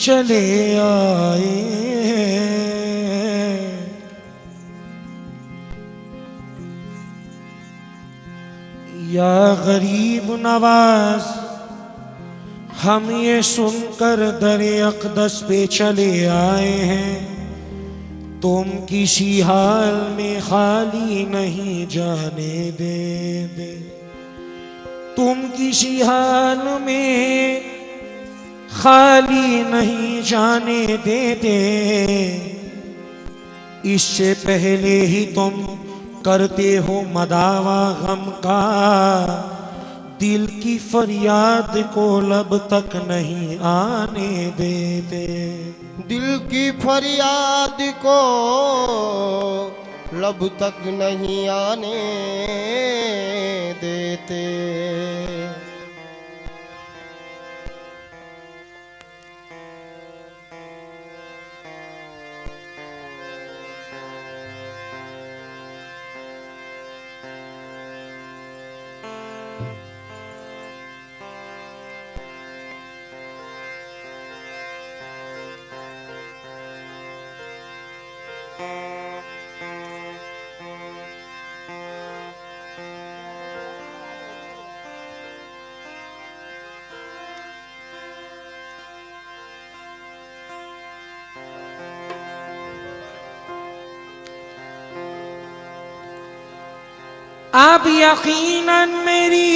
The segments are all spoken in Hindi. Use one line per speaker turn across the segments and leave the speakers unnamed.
चले आए हैं। या गरीब नवाज हम ये सुनकर दरे अक़दस पे चले आए हैं, तुम किसी हाल में खाली नहीं जाने देते, तुम किसी हाल में खाली नहीं जाने देते। इससे पहले ही तुम करते हो मदावा गम का, दिल की फरियाद को लब तक नहीं आने देते,
दिल की फरियाद को लब तक नहीं आने देते।
अब यकीनन मेरी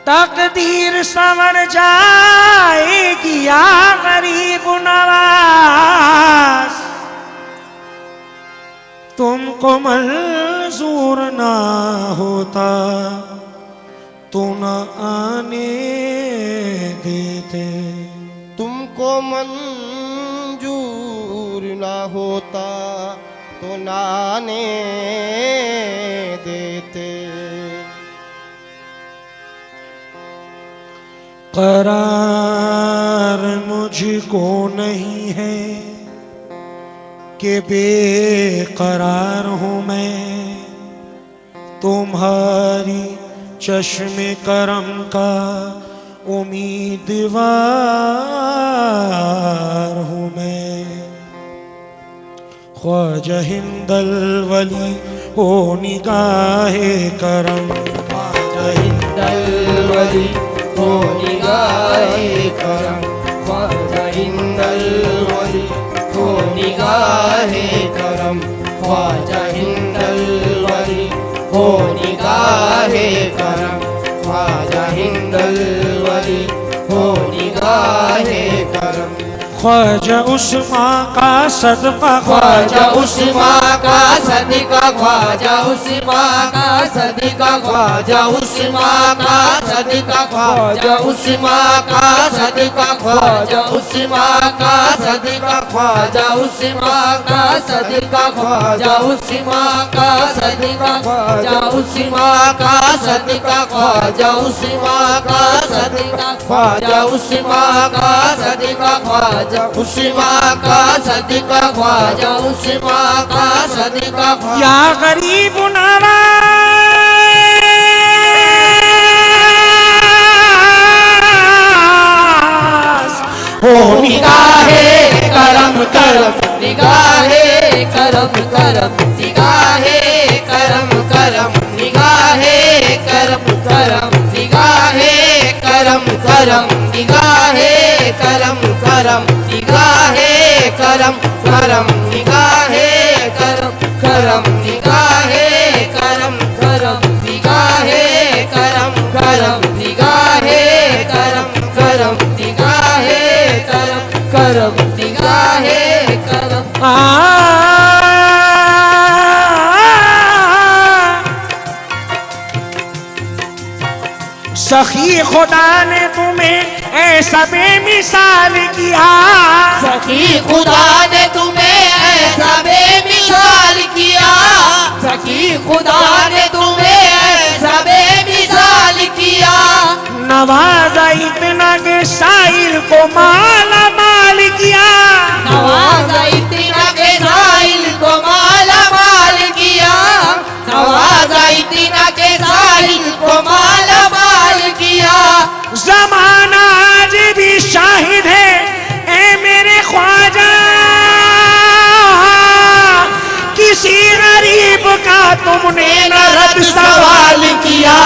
तकदीर संवर जाएगी या गरीब नवाज, तुमको मंजूर ना होता तो न आने देते,
तुमको मंजूर ना होता तो नाने देते।
करार मुझको नहीं है कि बेकरार हूँ मैं, तुम्हारी चश्मे करम का उम्मीदवार हूँ मैं। ख्वाजा हिंदल वली ओ निगाहे करम,
ख्वाजा हिंदल वली ओ निगाहे करम, ख्वाजा हिंदल वली ओ निगाहे करम, ख्वाजा हिंदल वली ओ निगाहे करम, ख्वाजा हिंदल वली ओ निगाहे करम।
ख्वाजा उस्मा का सदका,
ख्वाजा उस्मा का सदका, ख्वाजा उस्मा का सदका, ख्वाजा उस्मा का सदका, ख्वाजा उस्मा का सदका, ख्वाजा उस्मा का सदका, ख्वाजा उस्मा का सदका, ख्वाजा उस्मा का सदका, ख्वाजा उस्मा का सदका, ख्वाजा उस्मा का सदका, ख्वाजा उस्मा का सदका, ख्वाजा उस्मा का सदका, ख्वाजा उस्मा का सदका।
या गरीब नवाज
हो निगाहे करम करम, निगाहे करम करम, निगाहे करम करम, निगाहे करम करम, निगाहे करम करम, निगाहे करम करम, निगाहे करम करम, निगाहे करम करम, निगाहे करम करम, निगाहे करम करम, निगाहे करम करम, निगाहे करम करम, निगाहे करम।
सखी खुदा ने तुम्हें ऐसा बेमिसाल किया,
सखी खुदा ने तुम्हें ऐसा बेमिसाल किया, सखी खुदा ने तुम्हें ऐसा बेमिसाल किया।
नवाजा इतना के साइल को माला माल किया,
नवाजा इतना के साइल को माला माल किया, नवाजा इतना के साइल को माला माल किया।
ज़माने तुमने न रद सवाल किया।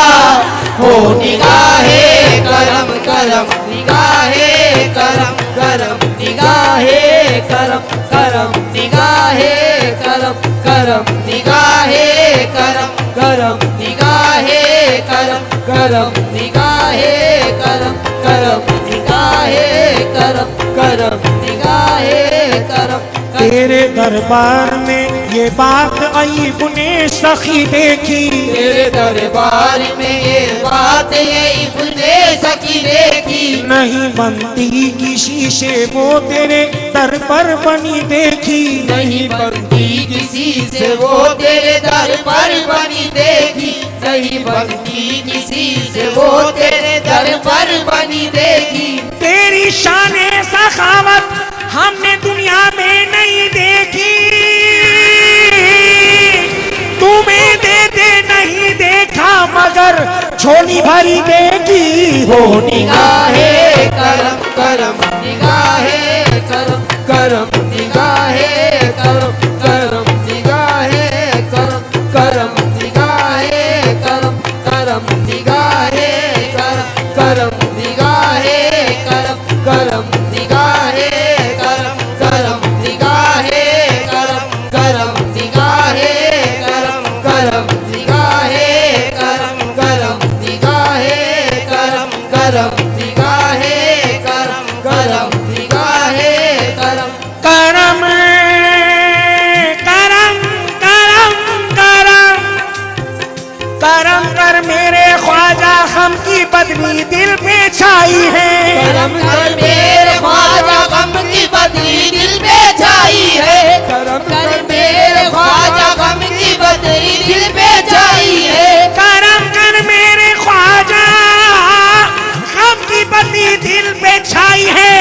हो निगाहे करम करम निगाहे करम करम निगाहे करम करम निगाहे करम करम निगाहे करम करम निगाहे करम करम निगाहे करम करम निगाहे करम करम निगाहे करम।
तेरे दरबार में ये बात अय्यूब ने सखी देखी।
तेरे दरबार में ये बात अय्यूब ने सखी देखी।
नहीं बनती किसी से वो तेरे दर पर बनी देखी।
नहीं बनती किसी से वो तेरे दर पर बनी देखी। नहीं बनती किसी से वो तेरे दर पर बनी देखी।
तेरी शान सखावत हमने दुनिया में नहीं देखी। तुम्हें दे नहीं देखा मगर झोली भरी देखी। हो
निगाहे करम करम निगाहे करम करम निगाहे करम करम निगाहे करम करम निगाहे करम करम निगाहे करम करम निगाहे करम करम निगाहे करम करम निगाहे करम करम निगाहे करम करम निगाहे करम करम निगाहे करम करम निगाहे करम करम निगाहे करम
करम करम करम करम करम कर मेरे ख्वाजा गम की बदली दिल पे छाई है।
करम कर मेरे ख्वाजा गम की बदली दिल पे छाई है। करम कर मेरे ख्वाजा गम की बदली दिल पे छाई है।
करम कर मेरे ख्वाजा गम की बदली दिल पे छाई है।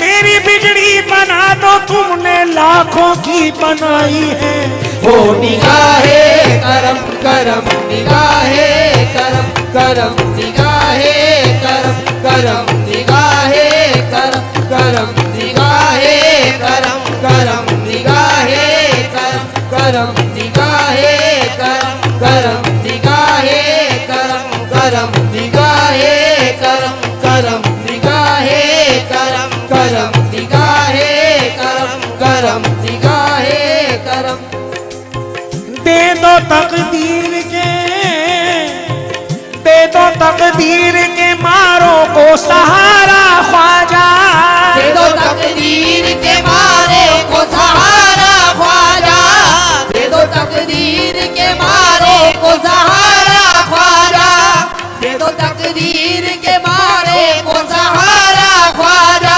मेरी बिगड़ी बना दो तुमने लाखों की बनाई है।
हो निगाहे करम करम निगाहे करम करम निगाहे करम करम निगाहे करम करम निगाहे करम करम निगाहे करम करम निगाहे करम करम निगाहे करम करम निगाहे करम करम निगाहे करम करम निगाहे करम करम निगाहे करम।
दे दो तकदीर के मारों को सहारा ख्वाजा।
दे दो तकदीर के मारे को सहारा ख्वाजा। दे दो तकदीर के मारे को सहारा ख्वाजा। दे दो तकदीर के मारे को सहारा ख्वाजा।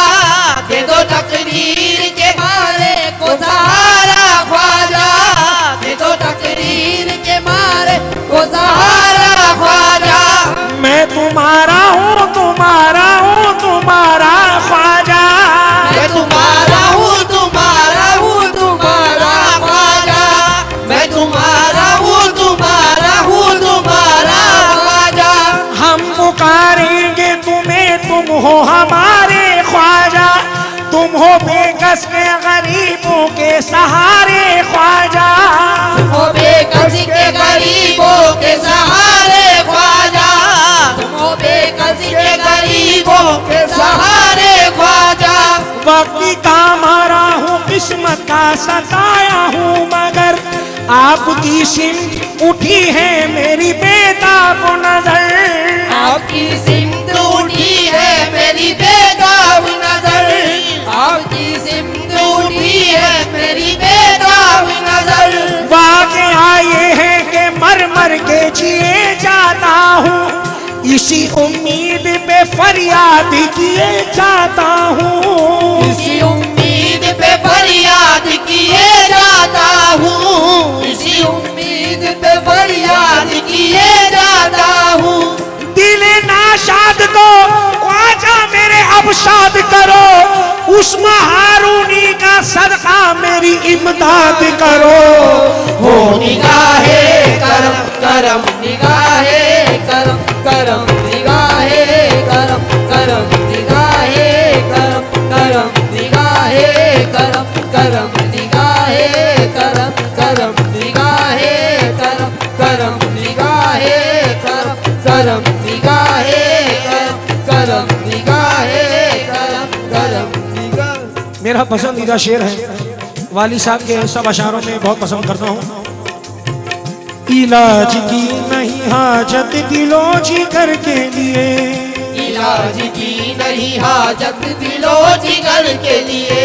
दे दो तकदीर के मारे को सहारा ख्वाजा। दे दो तकदीर के मारे को सहारा ख्वाजा।
मैं तुम्हारा हूँ तुम्हारा हूँ तुम्हारा ख्वाजा।
मैं तुम्हारा हूँ तुम्हारा हूँ तुम्हारा ख्वाजा। मैं तुम्हारा हूँ तुम्हारा हूँ तुम्हारा ख्वाजा।
हम पुकारेंगे तुम्हें तुम हो हमारे ख्वाजा। तुम हो बेकस के गरीबों के सहारे ख्वाजा।
तुम हो बेकस के गरीबों के सहारे ख्वाजा। तुम हो बेकस के गरीबों के सहारे ख्वाजा।
वक्ती का मारा हूँ किस्मत का सताया हूँ मगर आपकी सिमत उठी है मेरी बेताब नजर।
आपकी सिमत उठी है मेरी बेताब नजर। आपकी सिमत उठी है मेरी बेताब नजर।
वाक़या ये है कि मर मर के जिए जाता हूँ। इसी उम्मीद पे फरियाद किए जाता हूँ।
इसी उम्मीद पे फरियाद किए जाता हूँ। इसी उम्मीद पे फरियाद किए जाता हूँ।
दिल नाशाद को ख्वाजा मेरे अब शाद करो। उस हारूनी का सदका मेरी इमदाद करो।
हो निगाहे करम करम निगाहे करम करम निगाहे करम करम निगाहे करम करम निगाहे करम करम निगाहे करम करम निगाहे करम
मेरा पसंदीदा शेर है, वाली साहब के सब अशारों में बहुत पसंद करता हूँ। इलाज की नहीं हाजत दिलो जिगर के लिए,
इलाज की नहीं हाजत दिलो जिगर के लिए,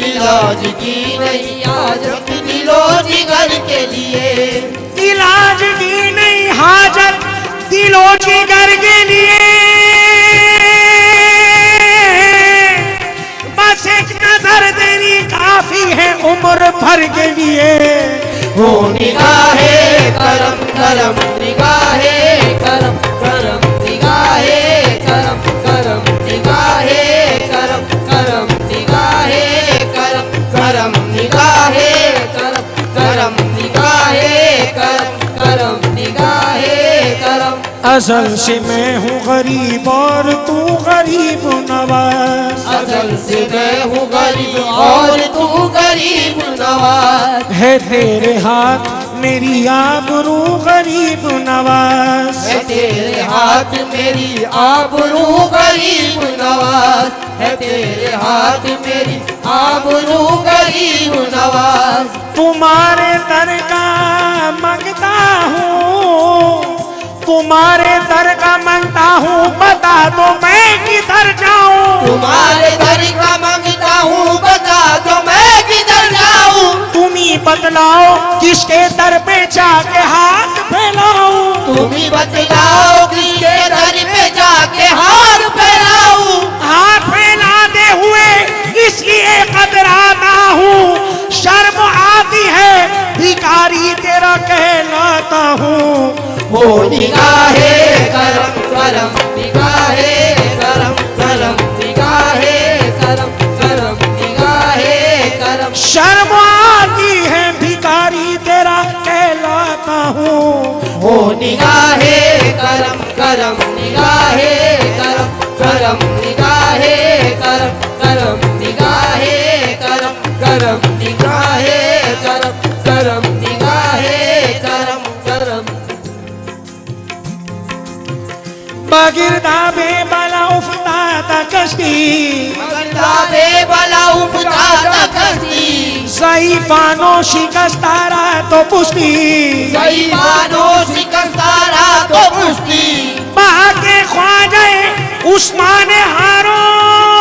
इलाज की नहीं हाजत दिलो जिगर के लिए,
इलाज की नहीं हाजत दिलो जिगर के लिए, बस एक नजर तेरी काफी है उम्र भर के लिए।
हो निगाहे करम करम निगाहे करम करम निगाहे करम करम निगाहे करम करम निगाहे करम करम निगाहे करम करम निगाहे करम करम निगाहे करम।
असल से मैं हूँ गरीब और तू गरीब नवाज,
असल से मैं हूँ गरीब और तू गरीब नवाज,
है तेरे हाथ मेरी आबरू गरीब नवाज,
है तेरे हाथ मेरी आबरू गरीब नवाज, है तेरे हाथ मेरी आबरू गरीब नवाज।
तुम्हारे दर का मांगता हूँ, तुम्हारे दर का मांगता हूँ, बता दो मैं किधर जाऊँ।
तुम्हारे दर का मांगता हूँ, बता दो मैं किधर जाऊँ।
तुम ही बतलाओ किसके दर पे जाके हाथ फैलाऊं,
तुम ही बतलाओ किसके दर पे जाके हाथ फैलाऊं।
हाथ फैलाते हुए इसलिए कतराता हूँ, शर्म आती है भिखारी तेरा कहलाता हूँ।
हो निगाहे करम करम निगाहे करम करम निगाहे करम करम निगाहे करम।
शर्म आती है भिखारी तेरा कहलाता हूँ।
हो निगाहे करम करम निगाहे करम करम निगाहे करम करम निगाहे करम करम निगाहे करम करम निगाहे करम करम।
बगिरदा बेबला उफताता कश्ती,
बगिरदा बेबला उफताता कश्ती,
ज़ईफ़ानो शिकस्तारा तो पुश्ती,
ज़ईफ़ानो शिकस्तारा तो पुश्ती।
बाके ख्वाजाए उस्मान हारून,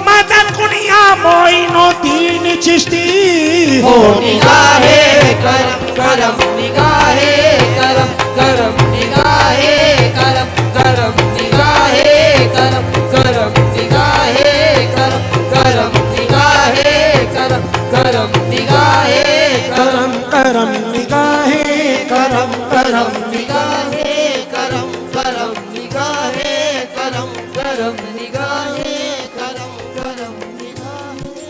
मदद कुनिया मोइनुद्दीन चिश्ती।
हो निगाहे करम करम निगाहे करम करम निगाहे करम करम निगाहे करम करम निगाहे करम करम निगाहे करम करम निगाहे
करम करम निगाहे करम करम
निगाहे करम करम निगाहे करम करम निगाहे करम करम निगाहे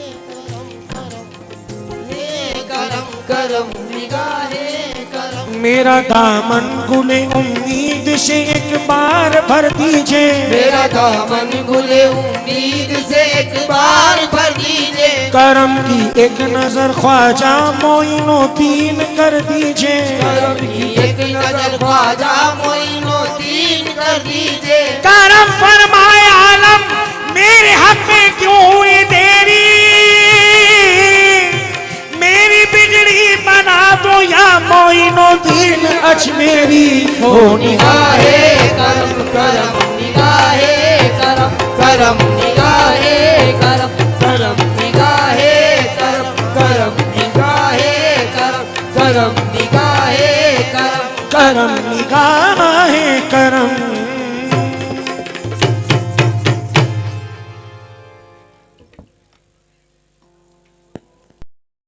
करम करम निगाहे करम।
मेरा दामन गुले उम्मीद से एक बार भर दीजिए,
मेरा दामन गुले उम्मीद से एक बार भर दीजिए।
करम की एक नजर ख्वाजा मोइनुद्दीन कर दीजिए,
करम की एक नजर ख्वाजा मोइनुद्दीन कर दीजिए।
करम फरमाए आलम मेरे हक में क्यों हुई देरी, मेरी बिगड़ी बना दो या मोइनुद्दीन अजमेरी।
हो निगाहे करम करम निगाहे करम करम निगाहे करम करम निगाहे करम करम निगाहे करम करम निगाहे करम
करम निगाहे करम